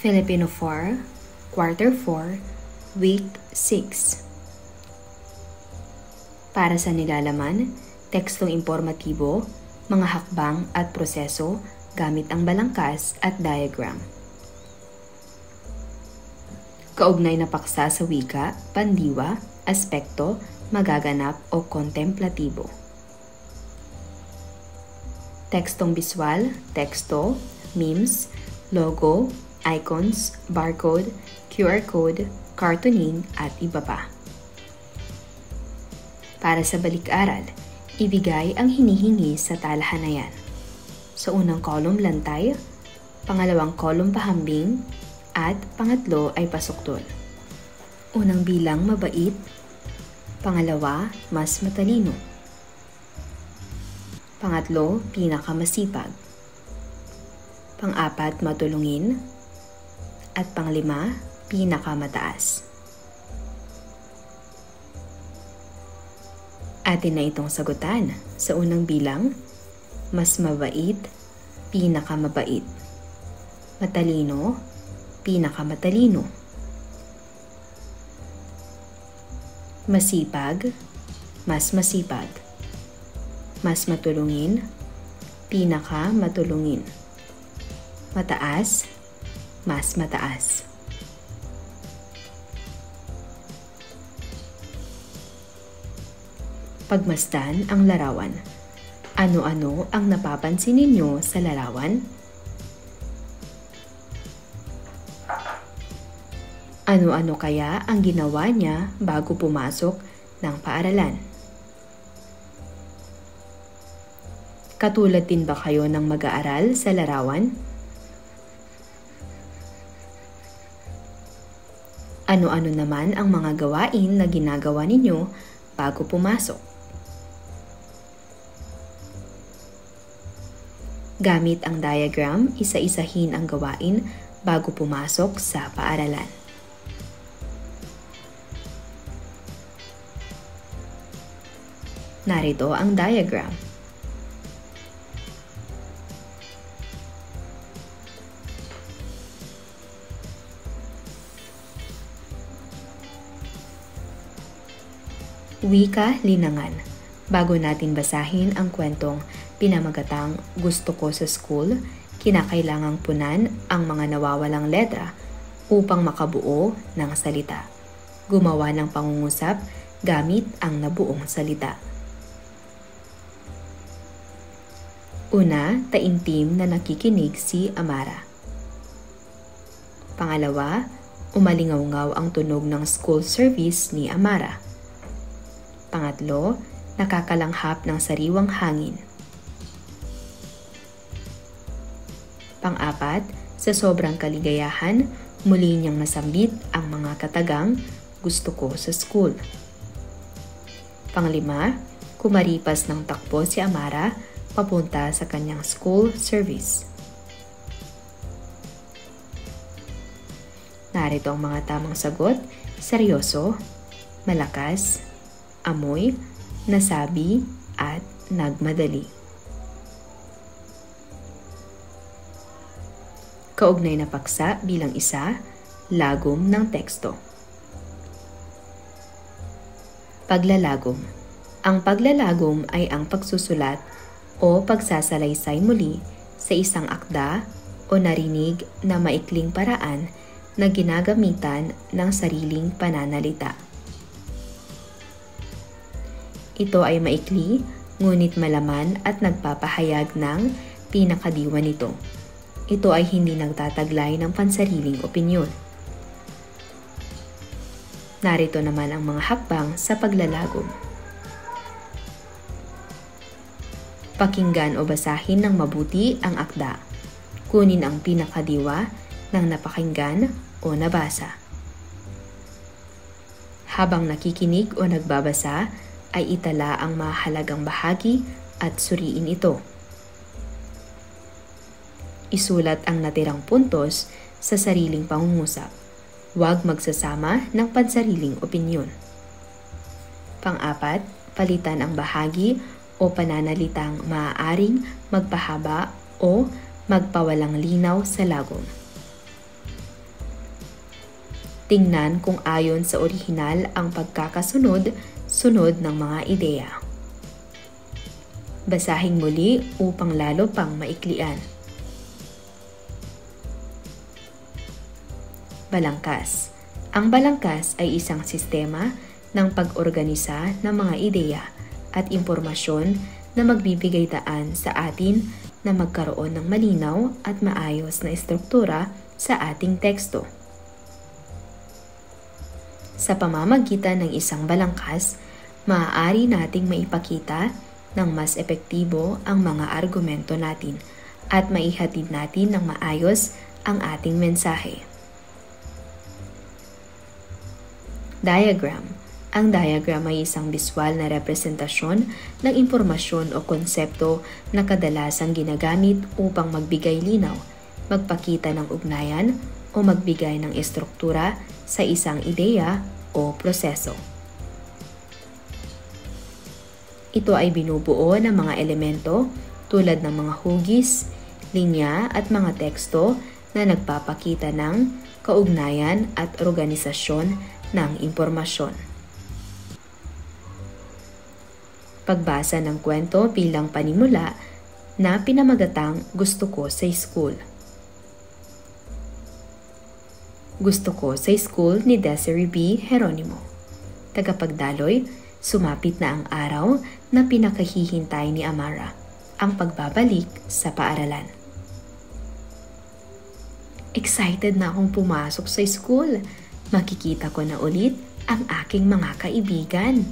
Filipino 4, Quarter 4, Week 6. Para sa nilalaman, tekstong impormatibo, mga hakbang at proseso gamit ang balangkas at diagram. Kaugnay na paksa sa wika, pandiwa, aspekto, magaganap o kontemplatibo. Tekstong biswal, teksto, memes, logo, icons, barcode, QR code, cartooning at iba pa. Para sa balik-aral, ibigay ang hinihingi sa talahanayan. Sa unang kolum lantay, pangalawang kolum pahambing, at pangatlo ay pasuktol. Unang bilang mabait, pangalawa mas matalino. Pangatlo, pinakamasipag. Pang-apat, matulungin. At panglima, pinakamataas. Atin na itong sagutan. Sa unang bilang, mas mabait, pinakamabait. Matalino, pinakamatalino. Masipag, mas masipag. Mas matulungin, pinakamatulungin. Mataas, mas mataas. Pagmasdan ang larawan. Ano-ano ang napapansin ninyo sa larawan? Ano-ano kaya ang ginawa niya bago pumasok ng paaralan? Katulad din ba kayo ng mag-aaral sa larawan? Ano-ano naman ang mga gawain na ginagawa ninyo bago pumasok? Gamit ang diagram, isa-isahin ang gawain bago pumasok sa paaralan. Narito ang diagram. Wika linangan. Bago natin basahin ang kwentong pinamagatang Gusto Ko sa School, kinakailangang punan ang mga nawawalang letra upang makabuo ng salita. Gumawa ng pangungusap gamit ang nabuong salita. Una, taimtim na nakikinig si Amara. Pangalawa, umalingaw-ngaw ang tunog ng school service ni Amara. Pangatlo, nakakalanghap ng sariwang hangin. Pang-apat, sa sobrang kaligayahan, muli niyang nasambit ang mga katagang Gusto Ko sa School. Panglima, kumaripas ng takbo si Amara papunta sa kanyang school service. Narito ang mga tamang sagot: seryoso, malakas, amoy, nasabi, at nagmadali. Kaugnay na paksa bilang isa, lagom ng teksto. Paglalagom. Ang paglalagom ay ang pagsusulat o pagsasalaysay muli sa isang akda o narinig na maikling paraan na ginagamitan ng sariling pananalita. Ito ay maikli, ngunit malaman at nagpapahayag ng pinakadiwa nito. Ito ay hindi nagtataglay ng pansariling opinyon. Narito naman ang mga hakbang sa paglalagom. Pakinggan o basahin ng mabuti ang akda. Kunin ang pinakadiwa ng napakinggan o nabasa. Habang nakikinig o nagbabasa, ay itala ang mahalagang bahagi at suriin ito. Isulat ang natirang puntos sa sariling pangungusap. Huwag magsasama ng pansariling opinyon. Pang-apat, palitan ang bahagi o pananalitang maaaring magpahaba o magpawalang linaw sa lagom. Tingnan kung ayon sa orihinal ang pagkakasunod-sunod ng mga ideya. Basahing muli upang lalo pang maiklian. Balangkas. Ang balangkas ay isang sistema ng pag-organisa ng mga ideya at impormasyon na magbibigay daan sa atin na magkaroon ng malinaw at maayos na estruktura sa ating teksto. Sa pamamagitan ng isang balangkas, maaari nating maipakita ng mas epektibo ang mga argumento natin at maihatid natin ng maayos ang ating mensahe. Diagram. Ang diagram ay isang biswal na representasyon ng impormasyon o konsepto na kadalasang ginagamit upang magbigay linaw, magpakita ng ugnayan o magbigay ng estruktura sa isang ideya o proseso. Ito ay binubuo ng mga elemento tulad ng mga hugis, linya at mga teksto na nagpapakita ng kaugnayan at organisasyon ng impormasyon. Pagbasa ng kwento bilang panimula na pinamagatang Gusto Ko sa School. Gusto Ko sa School ni Desiree B. Geronimo. Tagapagdaloy, sumapit na ang araw na pinakahihintay ni Amara, ang pagbabalik sa paaralan. Excited na akong pumasok sa school. Makikita ko na ulit ang aking mga kaibigan.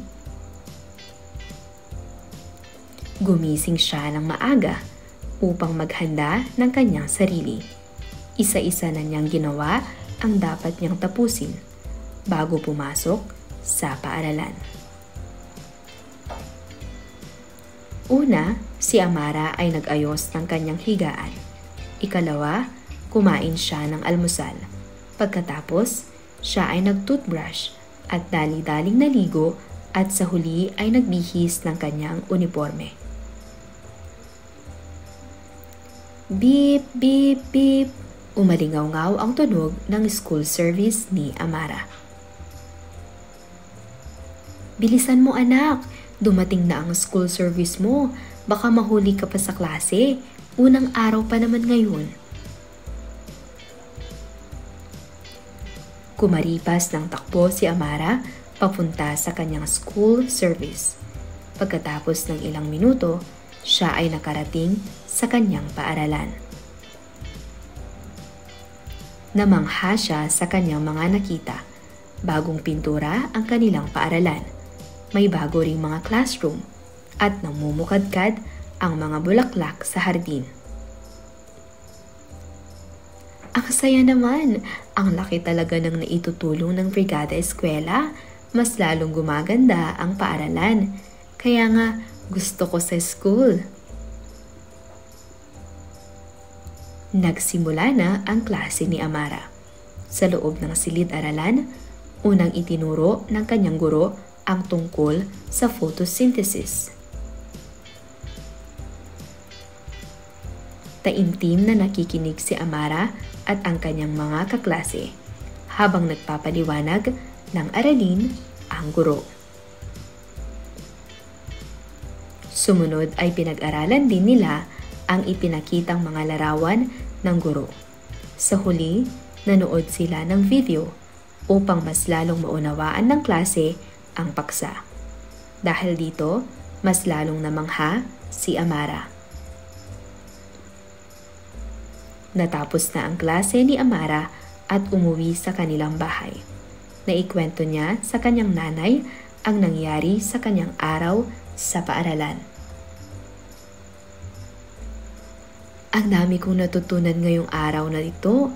Gumising siya ng maaga upang maghanda ng kanyang sarili. Isa-isa na niyang ginawa ang dapat niyang tapusin bago pumasok sa paaralan. Una, si Amara ay nag-ayos ng kanyang higaan. Ikalawa, kumain siya ng almusal. Pagkatapos, siya ay nag-toothbrush at dali-daling naligo at sa huli ay nagbihis ng kanyang uniforme. Beep, beep, beep. Umalingaw-ngaw ang tunog ng school service ni Amara. Bilisan mo anak, dumating na ang school service mo. Baka mahuli ka pa sa klase. Unang araw pa naman ngayon. Kumaripas ng takbo si Amara papunta sa kanyang school service. Pagkatapos ng ilang minuto, siya ay nakarating sa kanyang paaralan. Namangha siya sa kanyang mga nakita. Bagong pintura ang kanilang paaralan. May bago ring mga classroom at namumukadkad ang mga bulaklak sa hardin. Ang saya naman! Ang laki talaga ng naitutulong ng Brigada Eskwela. Mas lalong gumaganda ang paaralan. Kaya nga, gusto ko sa school. Nagsimula na ang klase ni Amara. Sa loob ng silid-aralan, unang itinuro ng kanyang guro ang tungkol sa photosynthesis. Taimtim na nakikinig si Amara at ang kanyang mga kaklase habang nagpapaliwanag ng aralin ang guro. Sumunod ay pinag-aralan din nila ang ipinakitang mga larawan ng guro. Sa huli, nanood sila ng video upang mas lalong maunawaan ng klase ang paksa. Dahil dito, mas lalong namangha si Amara. Natapos na ang klase ni Amara at umuwi sa kanilang bahay. Naikwento niya sa kanyang nanay ang nangyari sa kanyang araw sa paaralan. Ang dami kong natutunan ngayong araw na ito.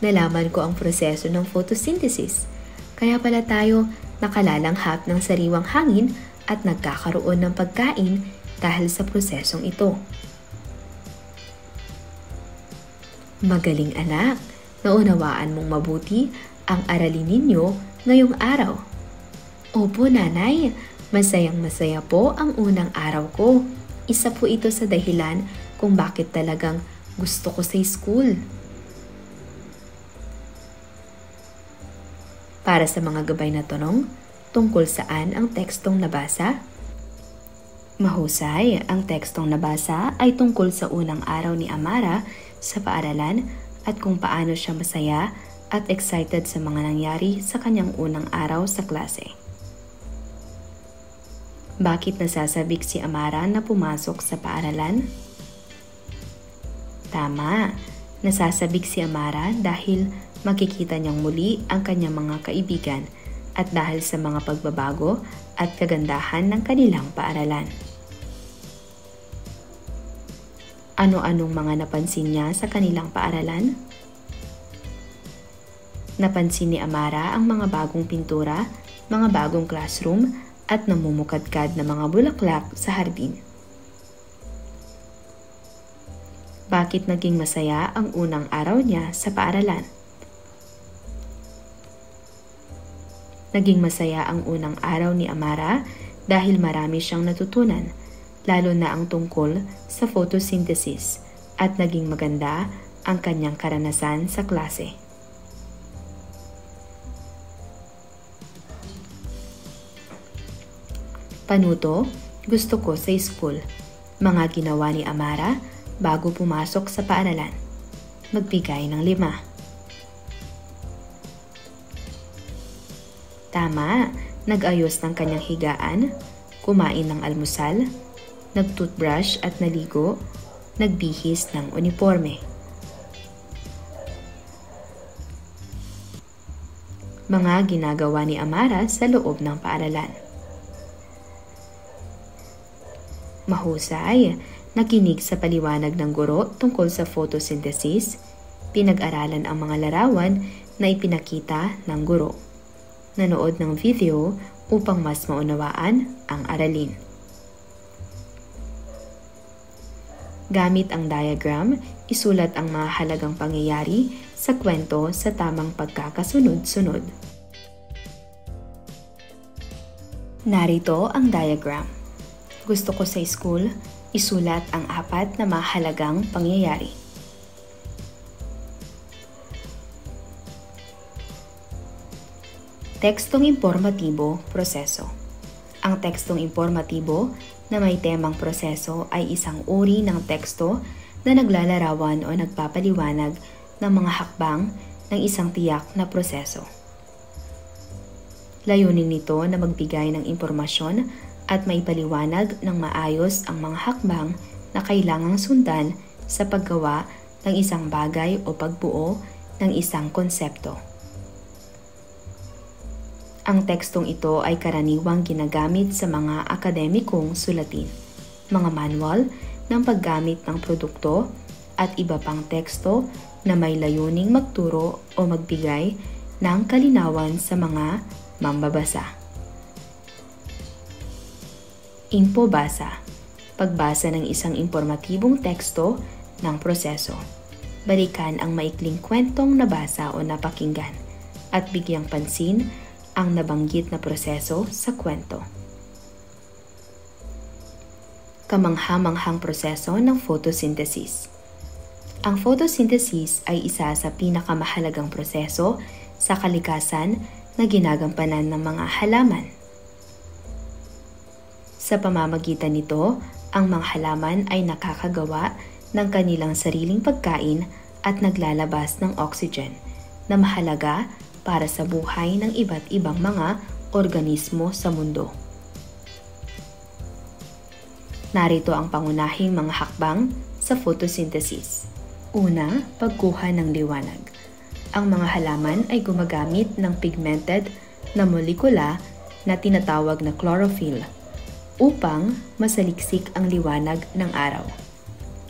Nalaman ko ang proseso ng photosynthesis. Kaya pala tayo nakalalanghap ng sariwang hangin at nagkakaroon ng pagkain dahil sa prosesong ito. Magaling anak, naunawaan mong mabuti ang aralin ninyo ngayong araw. Opo nanay, masayang-masaya po ang unang araw ko. Isa po ito sa dahilan kung bakit talagang gusto ko sa school. Para sa mga gabay na tanong, tungkol saan ang tekstong nabasa? Mahusay, ang tekstong nabasa ay tungkol sa unang araw ni Amara sa paaralan at kung paano siya masaya at excited sa mga nangyari sa kanyang unang araw sa klase. Bakit nasasabik si Amara na pumasok sa paaralan? Tama, nasasabik si Amara dahil makikita niyang muli ang kanyang mga kaibigan at dahil sa mga pagbabago at kagandahan ng kanilang paaralan. Ano-anong mga napansin niya sa kanilang paaralan? Napansin ni Amara ang mga bagong pintura, mga bagong classroom at namumukadkad na mga bulaklak sa hardin. Bakit naging masaya ang unang araw niya sa paaralan? Naging masaya ang unang araw ni Amara dahil marami siyang natutunan, lalo na ang tungkol sa photosynthesis at naging maganda ang kanyang karanasan sa klase. Panuto, gusto ko sa school. Mga ginawa ni Amara bago pumasok sa paaralan. Magbigay ng 5. Tama, nag-ayos ng kanyang higaan, kumain ng almusal, nag-toothbrush at naligo, nagbihis ng uniforme. Mga ginagawa ni Amara sa loob ng paaralan. Mahusay, nakinig sa paliwanag ng guro tungkol sa photosynthesis, pinag-aralan ang mga larawan na ipinakita ng guro. Nanood ng video upang mas maunawaan ang aralin. Gamit ang diagram, isulat ang mga halagang pangyayari sa kwento sa tamang pagkakasunod-sunod. Narito ang diagram. Gusto ko sa school, isulat ang 4 na mahalagang pangyayari. Tekstong informatibo, proseso. Ang tekstong informatibo na may temang proseso ay isang uri ng teksto na naglalarawan o nagpapaliwanag ng mga hakbang ng isang tiyak na proseso. Layunin nito na magbigay ng impormasyon at maipaliwanag ng maayos ang mga hakbang na kailangang sundan sa paggawa ng isang bagay o pagbuo ng isang konsepto. Ang tekstong ito ay karaniwang ginagamit sa mga akademikong sulatin, mga manual ng paggamit ng produkto at iba pang teksto na may layuning magturo o magbigay ng kalinawan sa mga mambabasa. Infobasa, pagbasa ng isang informatibong teksto ng proseso. Balikan ang maikling kwentong nabasa o napakinggan at bigyang pansin ang nabanggit na proseso sa kwento. Kamangha-manghang proseso ng photosynthesis. Ang photosynthesis ay isa sa pinakamahalagang proseso sa kalikasan na ginagampanan ng mga halaman. Sa pamamagitan nito, ang mga halaman ay nakakagawa ng kanilang sariling pagkain at naglalabas ng oxygen na mahalaga para sa buhay ng iba't ibang mga organismo sa mundo. Narito ang pangunahing mga hakbang sa photosynthesis. Una, pagkuha ng liwanag. Ang mga halaman ay gumagamit ng pigmented na molekula na tinatawag na chlorophyll upang masaliksik ang liwanag ng araw.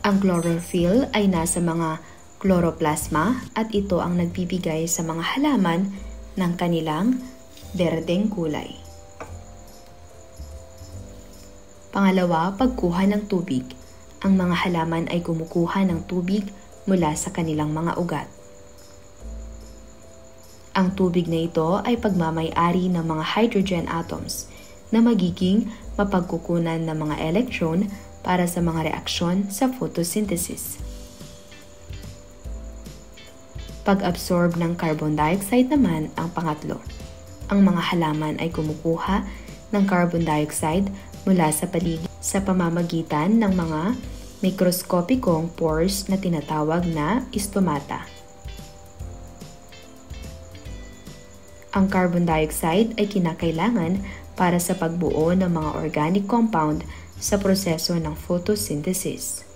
Ang chlorophyll ay nasa mga chloroplasma at ito ang nagbibigay sa mga halaman ng kanilang berdeng kulay. Pangalawa, pagkuha ng tubig. Ang mga halaman ay kumukuha ng tubig mula sa kanilang mga ugat. Ang tubig na ito ay pagmamay-ari ng mga hydrogen atoms na magiging mapagkukunan ng mga electron para sa mga reaksyon sa photosynthesis. Pag-absorb ng carbon dioxide naman ang pangatlo. Ang mga halaman ay kumukuha ng carbon dioxide mula sa paligid sa pamamagitan ng mga mikroskopikong pores na tinatawag na stomata. Ang carbon dioxide ay kinakailangan para sa pagbuo ng mga organic compound sa proseso ng photosynthesis.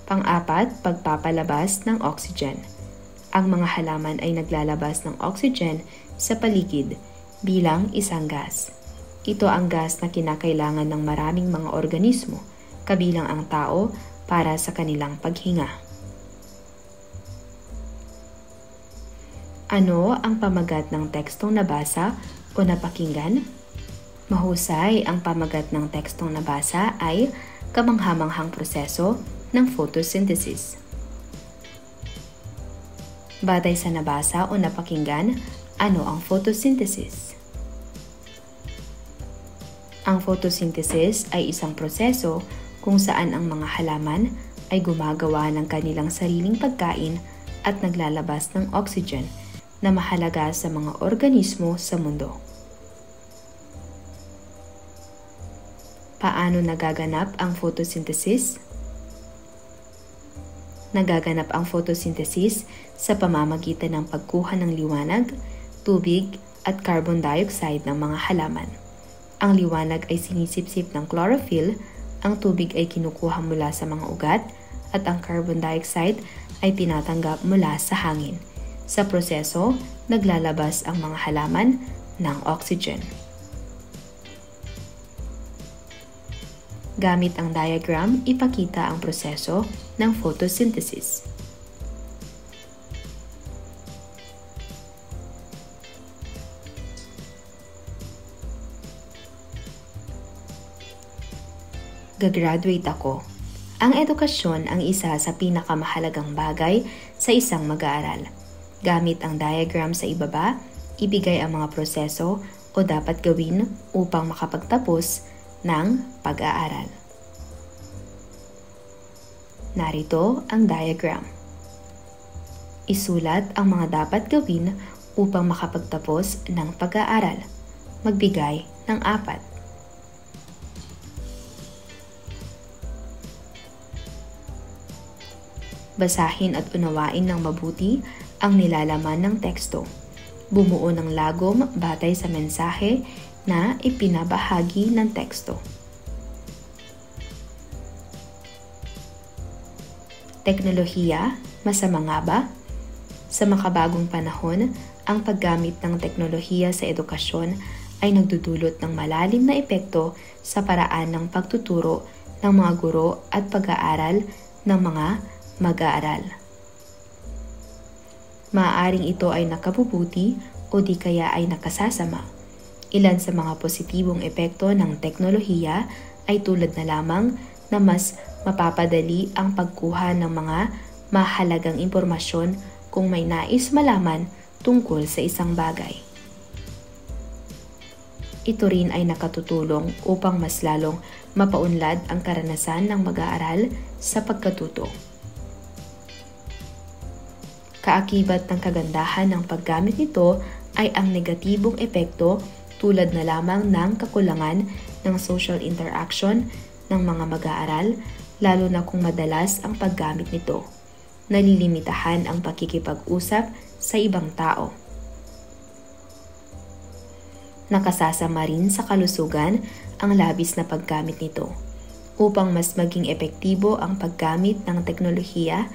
Pang-apat, pagpapalabas ng oxygen. Ang mga halaman ay naglalabas ng oxygen sa paligid bilang isang gas. Ito ang gas na kinakailangan ng maraming mga organismo, kabilang ang tao, para sa kanilang paghinga. Ano ang pamagat ng tekstong nabasa o napakinggan? Mahusay, ang pamagat ng tekstong nabasa ay kamanghamanghang proseso ng photosynthesis. Batay sa nabasa o napakinggan, ano ang photosynthesis? Ang photosynthesis ay isang proseso kung saan ang mga halaman ay gumagawa ng kanilang sariling pagkain at naglalabas ng oxygen na mahalaga sa mga organismo sa mundo. Paano nagaganap ang photosynthesis? Nagaganap ang photosynthesis sa pamamagitan ng pagkuha ng liwanag, tubig at carbon dioxide ng mga halaman. Ang liwanag ay sinisipsip ng chlorophyll, ang tubig ay kinukuha mula sa mga ugat, at ang carbon dioxide ay tinatanggap mula sa hangin. Sa proseso, naglalabas ang mga halaman ng oxygen. Gamit ang diagram, ipakita ang proseso ng photosynthesis. Gagraduate ako. Ang edukasyon ang isa sa pinakamahalagang bagay sa isang mag-aaral. Gamit ang diagram sa ibaba, ibigay ang mga proseso o dapat gawin upang makapagtapos ng pag-aaral. Narito ang diagram. Isulat ang mga dapat gawin upang makapagtapos ng pag-aaral. Magbigay ng 4. Basahin at unawain ng mabuti ang nilalaman ng teksto. Bumuo ng lagom batay sa mensahe na ipinabahagi ng teksto. Teknolohiya, masama nga ba? Sa makabagong panahon, ang paggamit ng teknolohiya sa edukasyon ay nagdudulot ng malalim na epekto sa paraan ng pagtuturo ng mga guro at pag-aaral ng mga mag-aaral. Maaaring ito ay nakabubuti o di kaya ay nakasasama. Ilan sa mga positibong epekto ng teknolohiya ay tulad na lamang na mas mapapadali ang pagkuha ng mga mahalagang impormasyon kung may nais malaman tungkol sa isang bagay. Ito rin ay nakatutulong upang mas lalong mapaunlad ang karanasan ng mag-aaral sa pagkatuto. Kaakibat ng kagandahan ng paggamit nito ay ang negatibong epekto tulad na lamang ng kakulangan ng social interaction ng mga mag-aaral, lalo na kung madalas ang paggamit nito. Nalilimitahan ang pakikipag-usap sa ibang tao. Nakasasama rin sa kalusugan ang labis na paggamit nito. Upang mas maging epektibo ang paggamit ng teknolohiya,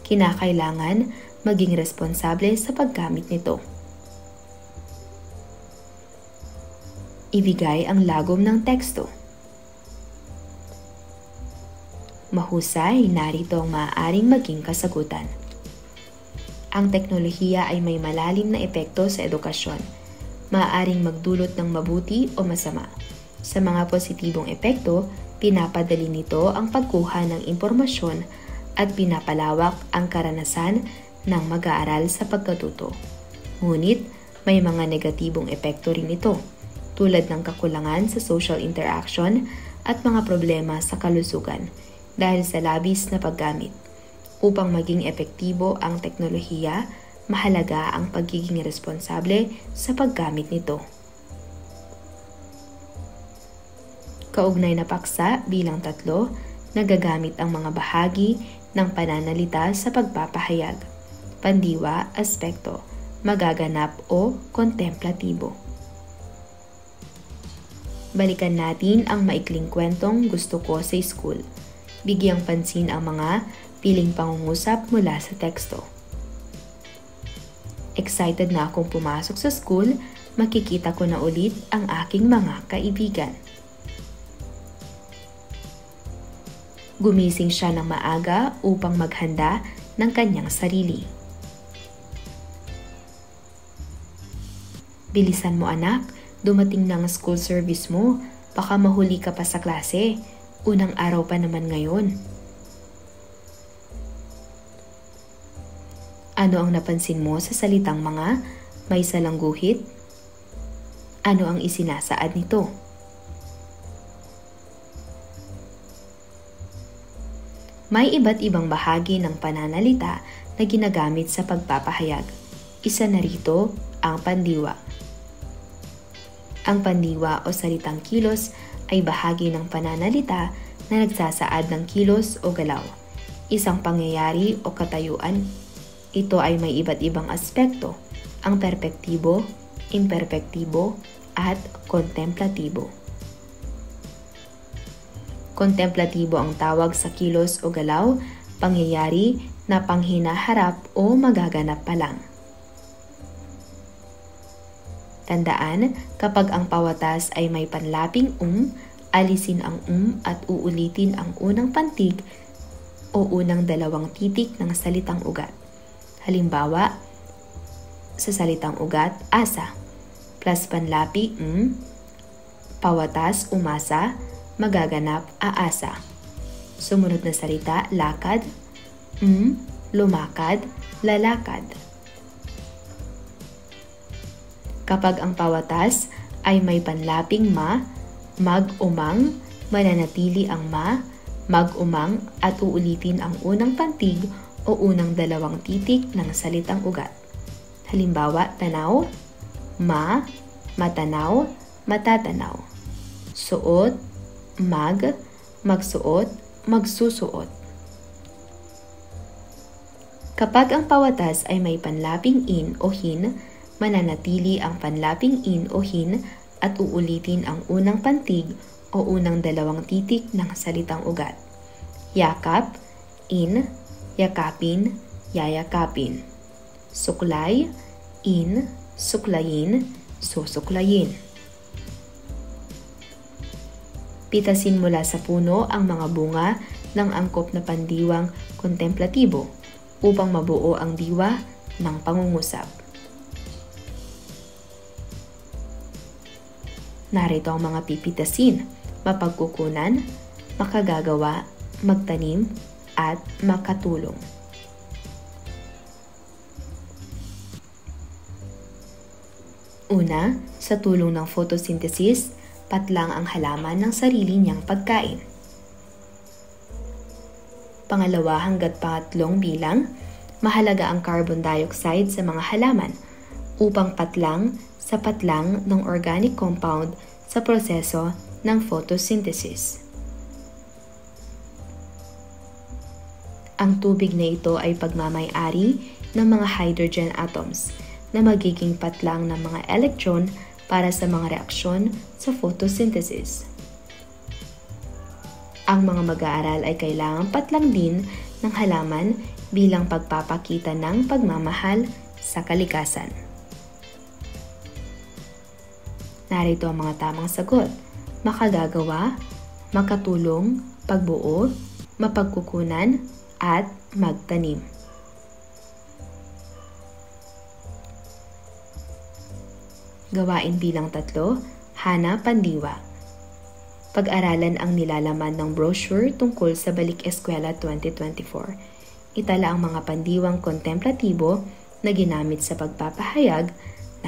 kinakailangan maging responsable sa paggamit nito. Ibigay ang lagom ng teksto. Mahusay, narito ang maaaring maging kasagutan. Ang teknolohiya ay may malalim na epekto sa edukasyon. Maaaring magdulot ng mabuti o masama. Sa mga positibong epekto, pinapadali nito ang pagkuha ng impormasyon at pinapalawak ang karanasan ng mag-aaral sa pagkatuto. Ngunit, may mga negatibong epekto rin ito, tulad ng kakulangan sa social interaction at mga problema sa kalusugan dahil sa labis na paggamit. Upang maging epektibo ang teknolohiya, Mahalaga ang pagiging responsable sa paggamit nito. Kaugnay na paksa bilang 3, nagagamit ang mga bahagi ng pananalita sa pagpapahayag. Pandiwa, aspekto, magaganap o kontemplatibo. Balikan natin ang maikling kwentong gusto ko sa school. Bigyang pansin ang mga piling pangungusap mula sa teksto. Excited na akong pumasok sa school, makikita ko na ulit ang aking mga kaibigan. Gumising siya ng maaga upang maghanda ng kanyang sarili. Bilisan mo anak, dumating na ang school service mo, baka mahuli ka pa sa klase. Unang araw pa naman ngayon. Ano ang napansin mo sa salitang mga may salang guhit? Ano ang isinasaad nito? May iba't ibang bahagi ng pananalita na ginagamit sa pagpapahayag. Isa na rito ang pandiwa. Ang pandiwa o salitang kilos ay bahagi ng pananalita na nagsasaad ng kilos o galaw, isang pangyayari o katayuan. Ito ay may iba't ibang aspekto, ang perpektibo, imperpektibo, at kontemplatibo. Kontemplatibo ang tawag sa kilos o galaw, pangyayari na panghinaharap o magaganap pa lang. Tandaan, kapag ang pawatas ay may panlaping alisin ang at uulitin ang unang pantig o unang dalawang titik ng salitang ugat. Halimbawa, sa salitang ugat, asa, plus panlapi, pawatas, umasa, magaganap, aasa. Sumunod na salita, lakad, lumakad, lalakad. Kapag ang pawatas ay may panlaping mag-umang, mananatili ang mag-umang at uulitin ang unang pantig o unang dalawang titik ng salitang ugat. Halimbawa, tanaw, matanaw, matatanaw. Suot, magsuot, magsusuot. Kapag ang pawatas ay may panlaping in o hin, mananatili ang panlaping in o hin at uulitin ang unang pantig o unang dalawang titik ng salitang ugat. Yakap, in, yakapin, yayakapin. Suklay, in, suklayin, susuklayin. Pitasin mula sa puno ang mga bunga ng angkop na pandiwang kontemplatibo upang mabuo ang diwa ng pangungusap. Narito ang mga pipitasin, mapagkukunan, makagagawa, magtanim, at makatulong. Una, sa tulong ng photosynthesis, patlang ang halaman ng sarili niyang pagkain. Pangalawa, hanggat pangatlong bilang, mahalaga ang carbon dioxide sa mga halaman upang patlang ng organic compound sa proseso ng photosynthesis. Ang tubig na ito ay pagmamay-ari ng mga hydrogen atoms na magiging patlang ng mga electron para sa mga reaksyon sa photosynthesis. Ang mga mag-aaral ay kailangang patlang din ng halaman bilang pagpapakita ng pagmamahal sa kalikasan. Narito ang mga tamang sagot: makagagawa, makatulong, pagbuo, mapagkukunan, at magtanim. Gawain bilang 3, Hana Pandiwa. Pag-aralan ang nilalaman ng brochure tungkol sa Balik Eskwela 2024. Itala ang mga pandiwang kontemplatibo na ginamit sa pagpapahayag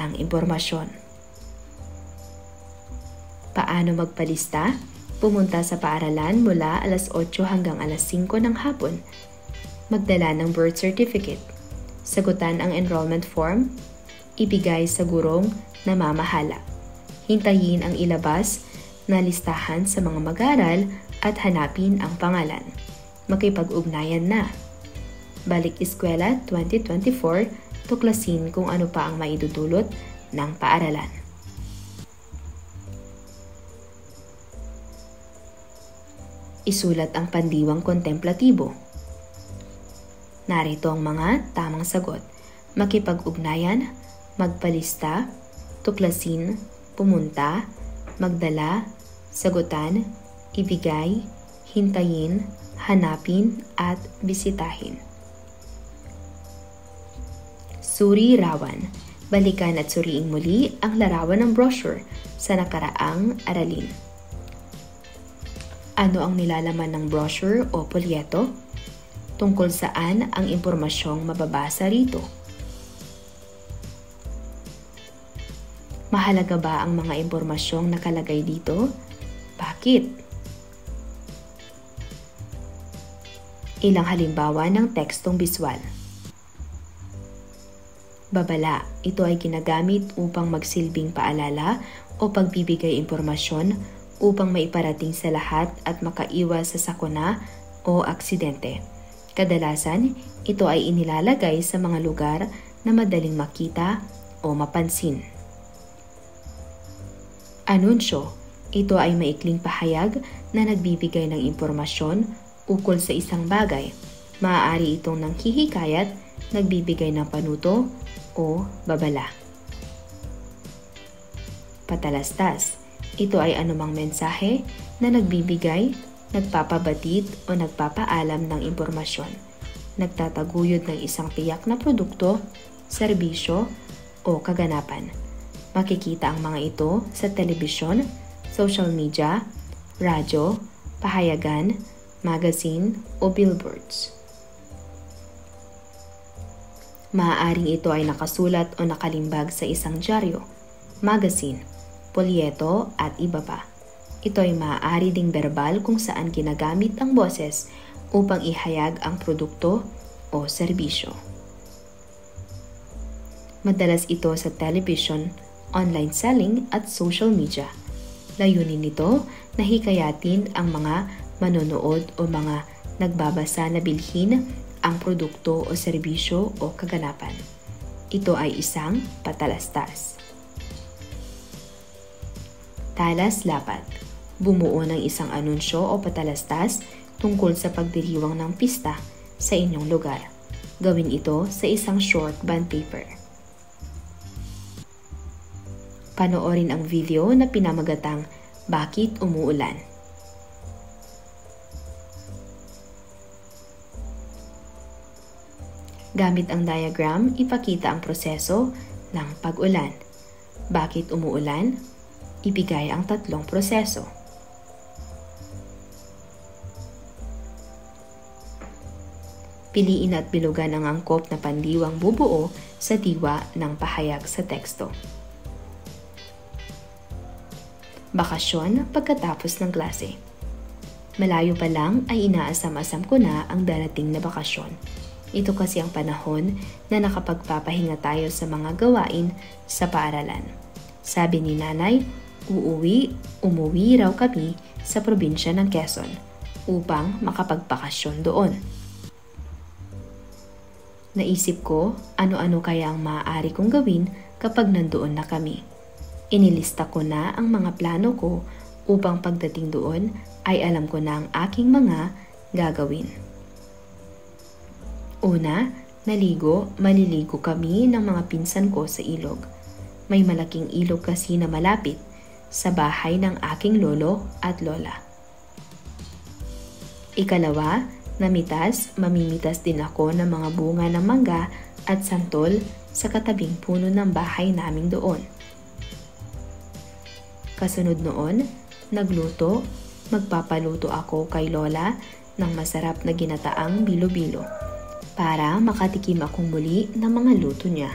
ng impormasyon. Paano magpalista? Pumunta sa paaralan mula alas 8 hanggang alas 5 ng hapon. Magdala ng birth certificate. Sagutan ang enrollment form. Ibigay sa gurong namamahala. Hintayin ang ilabas na listahan sa mga mag-aaral at hanapin ang pangalan. Makipag-ugnayan na. Balik Eskwela 2024, tuklasin kung ano pa ang maidudulot ng paaralan. Isulat ang pandiwang kontemplatibo. Narito ang mga tamang sagot. Makipag-ugnayan, magpalista, tuklasin, pumunta, magdala, sagutan, ibigay, hintayin, hanapin, at bisitahin. Suri Rawan. Balikan at suriing muli ang larawan ng brochure sa nakaraang aralin. Ano ang nilalaman ng brochure o polyeto? Tungkol saan ang impormasyong mababasa rito? Mahalaga ba ang mga impormasyong nakalagay dito? Bakit? Ilang halimbawa ng tekstong biswal. Babala, ito ay ginagamit upang magsilbing paalala o pagbibigay impormasyon upang maiparating sa lahat at makaiwas sa sakuna o aksidente. Kadalasan, ito ay inilalagay sa mga lugar na madaling makita o mapansin. Anunsyo, ito ay maikling pahayag na nagbibigay ng impormasyon ukol sa isang bagay. Maaari itong nanghihikayat, nagbibigay ng panuto, o babala. Patalastas. Ito ay anumang mensahe na nagbibigay, nagpapabatid o nagpapaalam ng impormasyon. Nagtataguyod ng isang tiyak na produkto, serbisyo o kaganapan. Makikita ang mga ito sa telebisyon, social media, radyo, pahayagan, magazine o billboards. Maaaring ito ay nakasulat o nakalimbag sa isang dyaryo, magazine, polyeto at iba pa. Ito ay maaari ding verbal kung saan ginagamit ang boses upang ihayag ang produkto o serbisyo. Madalas ito sa television, online selling at social media. Layunin nito na hikayatin ang mga manonood o mga nagbabasa na bilhin ang produkto o serbisyo o kaganapan. Ito ay isang patalastas. Talas-lapat. Bumuo ng isang anunsyo o patalastas tungkol sa pagdiriwang ng pista sa inyong lugar. Gawin ito sa isang short bond paper. Panoorin ang video na pinamagatang Bakit Umuulan? Gamit ang diagram, ipakita ang proseso ng pag-ulan. Bakit umuulan? Ibigay ang tatlong proseso. Piliin at bilugan ang angkop na pandiwang bubuo sa diwa ng pahayag sa teksto. Bakasyon pagkatapos ng klase. Malayo pa lang ay inaasam-asam ko na ang darating na bakasyon. Ito kasi ang panahon na nakapagpapahinga tayo sa mga gawain sa paaralan. Sabi ni nanay, umuwi raw kami sa probinsya ng Quezon upang makapagpakasyon doon. Naisip ko ano-ano kaya ang maaari kong gawin kapag nandoon na kami. Inilista ko na ang mga plano ko upang pagdating doon ay alam ko na ang aking mga gagawin. Una, maliligo kami ng mga pinsan ko sa ilog. May malaking ilog kasi na malapit sa bahay ng aking lolo at lola. Ikalawa, mamimitas din ako ng mga bunga ng mangga at santol sa katabing puno ng bahay naming doon. Kasunod noon, magpapaluto ako kay lola ng masarap na ginataang bilo-bilo para makatikim akong muli ng mga luto niya.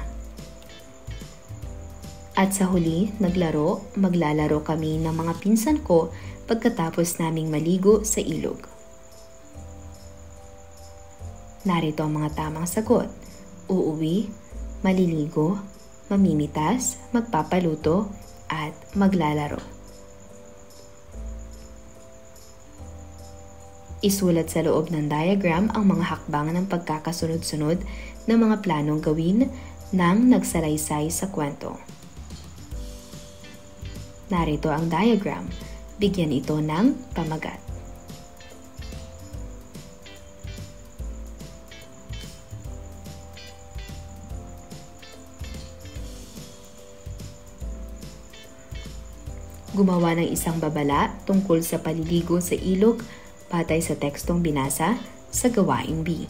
At sa huli, maglalaro kami ng mga pinsan ko pagkatapos naming maligo sa ilog. Narito ang mga tamang sagot. uuwi, maliligo, mamimitas, magpapaluto, at maglalaro. Isulat sa loob ng diagram ang mga hakbang ng pagkakasunod-sunod ng mga planong gawin ng nagsalaysay sa kwento. Narito ang diagram. Bigyan ito ng pamagat. Gumawa ng isang babala tungkol sa paliligo sa ilog batay sa tekstong binasa sa gawaing B.